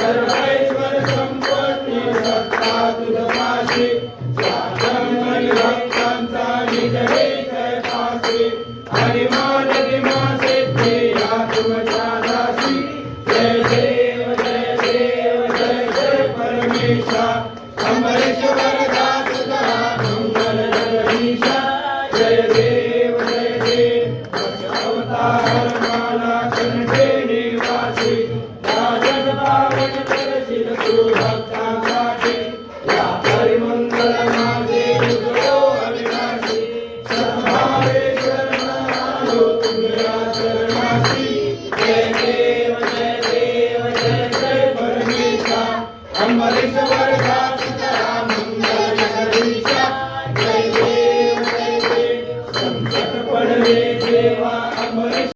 सर्वैश्वर संपत्ती सत्ता तुझपाशी स्वातम आणि भक्तांचा निज जय पासी हरिमान दिमा सिद्धी या तुमच्या दासी जय देव जय देव जय जय परमेशा अमरेश्वर दास मंगल जगदीशा जय देव अवतार माला कंठे निवासी राजन पावन करशील तू भक्तांसाठी या हरिमंगल माझे उजळो अविनाशी सर्वभावेश्वर आलो तुझ्या चरणासी जय देव जय देव जय जय परमेशा अमरेश्वर